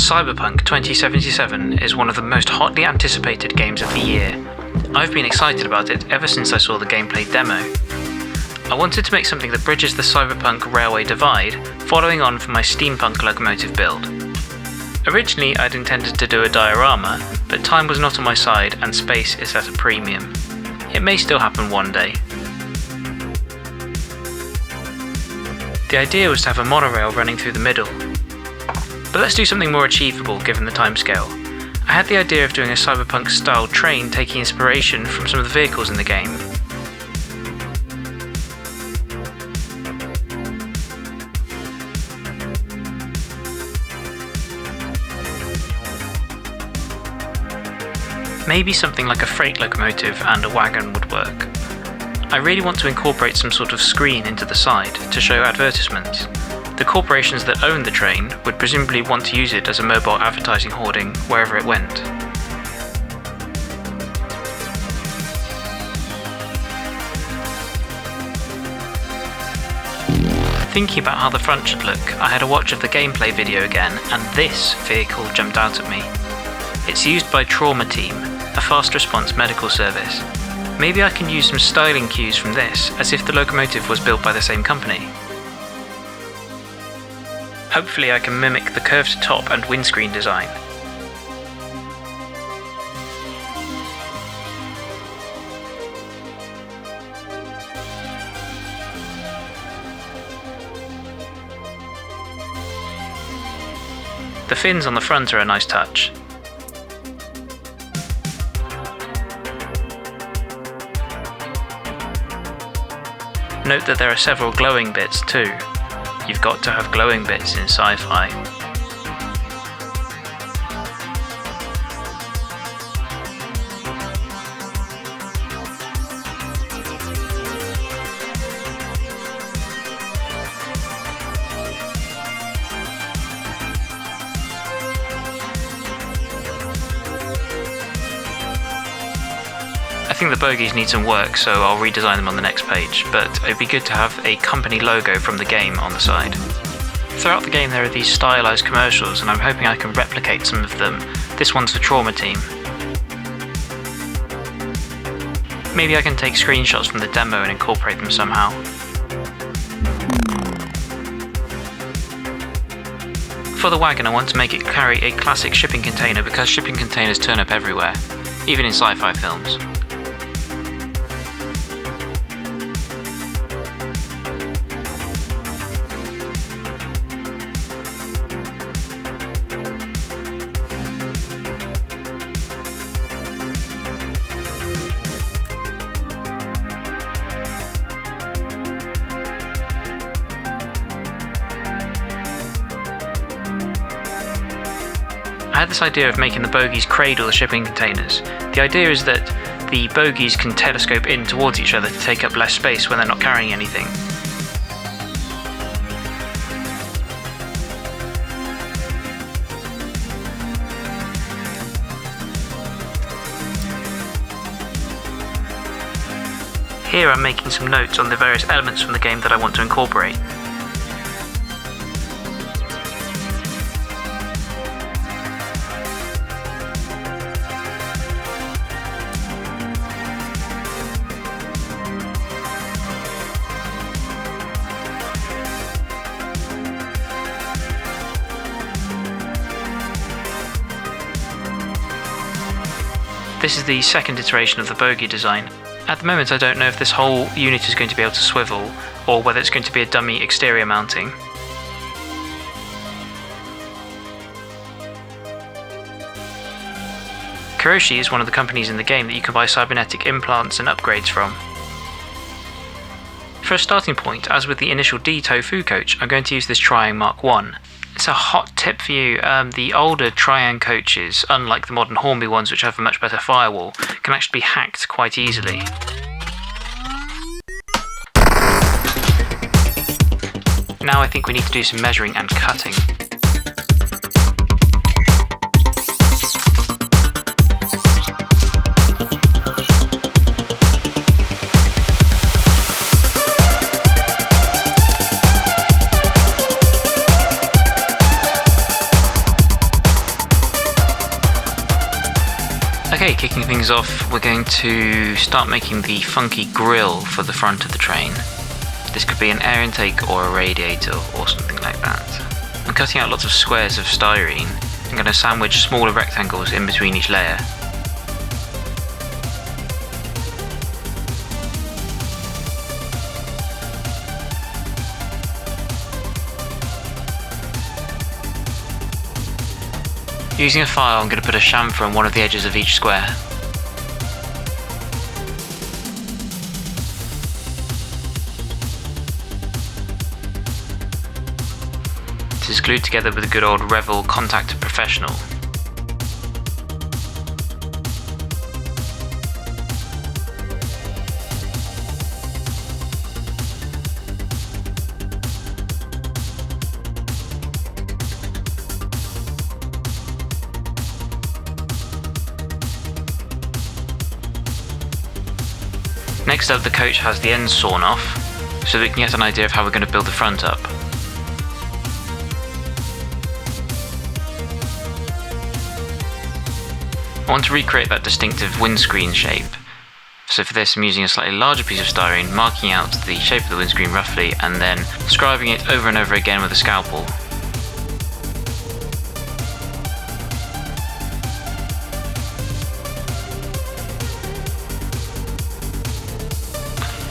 CyberPunk 2077 is one of the most hotly anticipated games of the year. I've been excited about it ever since I saw the gameplay demo. I wanted to make something that bridges the Cyberpunk Railway divide, following on from my steampunk locomotive build. Originally I'd intended to do a diorama, but time was not on my side and space is at a premium. It may still happen one day. The idea was to have a monorail running through the middle. But let's do something more achievable given the timescale. I had the idea of doing a cyberpunk style train taking inspiration from some of the vehicles in the game. Maybe something like a freight locomotive and a wagon would work. I really want to incorporate some sort of screen into the side to show advertisements. The corporations that own the train would presumably want to use it as a mobile advertising hoarding wherever it went. Thinking about how the front should look, I had a watch of the gameplay video again, and this vehicle jumped out at me. It's used by Trauma Team, a fast response medical service. Maybe I can use some styling cues from this, as if the locomotive was built by the same company. Hopefully I can mimic the curved top and windscreen design. The fins on the front are a nice touch. Note that there are several glowing bits too. You've got to have glowing bits in sci-fi. I think the bogies need some work, so I'll redesign them on the next page, but it'd be good to have a company logo from the game on the side. Throughout the game there are these stylized commercials, and I'm hoping I can replicate some of them. This one's for Trauma Team. Maybe I can take screenshots from the demo and incorporate them somehow. For the wagon I want to make it carry a classic shipping container because shipping containers turn up everywhere, even in sci-fi films. I had this idea of making the bogies cradle the shipping containers. The idea is that the bogies can telescope in towards each other to take up less space when they're not carrying anything. Here I'm making some notes on the various elements from the game that I want to incorporate. This is the second iteration of the bogie design. At the moment I don't know if this whole unit is going to be able to swivel, or whether it's going to be a dummy exterior mounting. Kiroshi is one of the companies in the game that you can buy cybernetic implants and upgrades from. For a starting point, as with the initial D Tofu coach, I'm going to use this Triang Mark 1. It's a hot tip for you. The older Triang coaches, unlike the modern Hornby ones which have a much better firewall, can actually be hacked quite easily. Now I think we need to do some measuring and cutting. Okay, kicking things off, we're going to start making the funky grille for the front of the train. This could be an air intake or a radiator or something like that. I'm cutting out lots of squares of styrene. I'm going to sandwich smaller rectangles in between each layer. Using a file, I'm going to put a chamfer on one of the edges of each square. This is glued together with a good old Revell Contactor Professional. Next up, the coach has the ends sawn off, so we can get an idea of how we're going to build the front up. I want to recreate that distinctive windscreen shape, so for this I'm using a slightly larger piece of styrene, marking out the shape of the windscreen roughly, and then scribing it over and over again with a scalpel.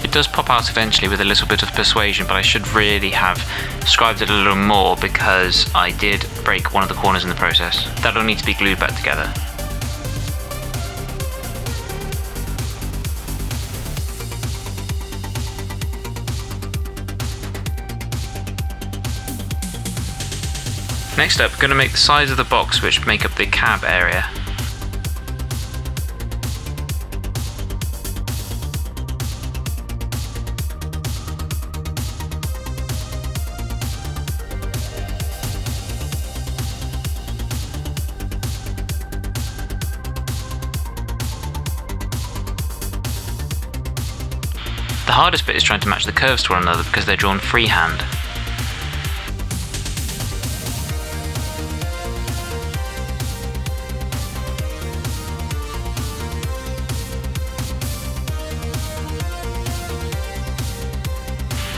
It does pop out eventually with a little bit of persuasion, but I should really have scribed it a little more because I did break one of the corners in the process. That'll need to be glued back together. Next up, we're going to make the sides of the box which make up the cab area. The hardest bit is trying to match the curves to one another because they're drawn freehand.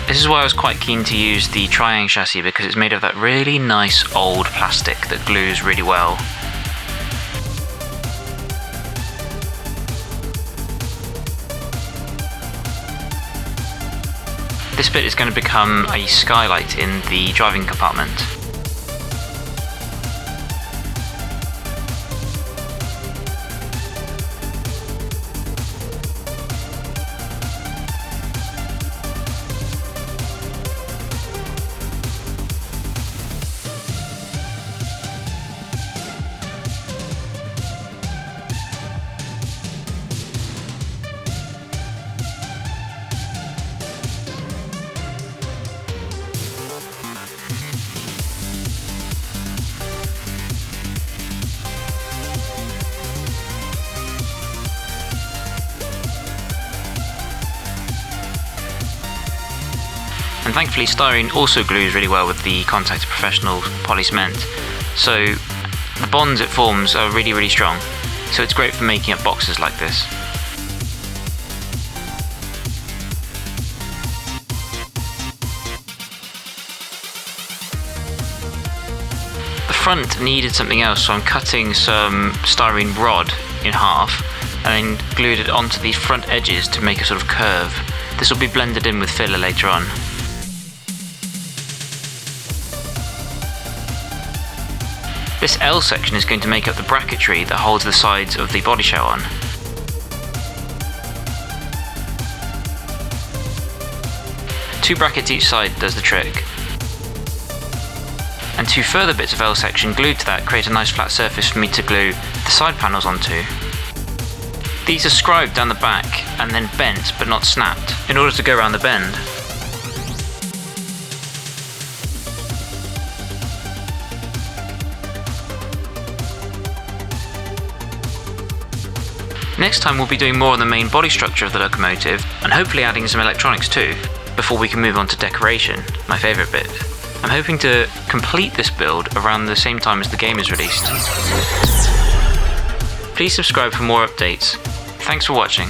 This is why I was quite keen to use the Triang chassis, because it's made of that really nice old plastic that glues really well. This bit is going to become a skylight in the driving compartment. And thankfully styrene also glues really well with the Contactor Professional poly cement, so the bonds it forms are really strong, so it's great for making up boxes like this. The front needed something else, so I'm cutting some styrene rod in half and then glued it onto the front edges to make a sort of curve. This will be blended in with filler later on. This L section is going to make up the bracketry that holds the sides of the body shell on. Two brackets each side does the trick. And two further bits of L section glued to that create a nice flat surface for me to glue the side panels onto. These are scribed down the back and then bent but not snapped in order to go around the bend. Next time we'll be doing more on the main body structure of the locomotive, and hopefully adding some electronics too, before we can move on to decoration, my favourite bit. I'm hoping to complete this build around the same time as the game is released. Please subscribe for more updates. Thanks for watching.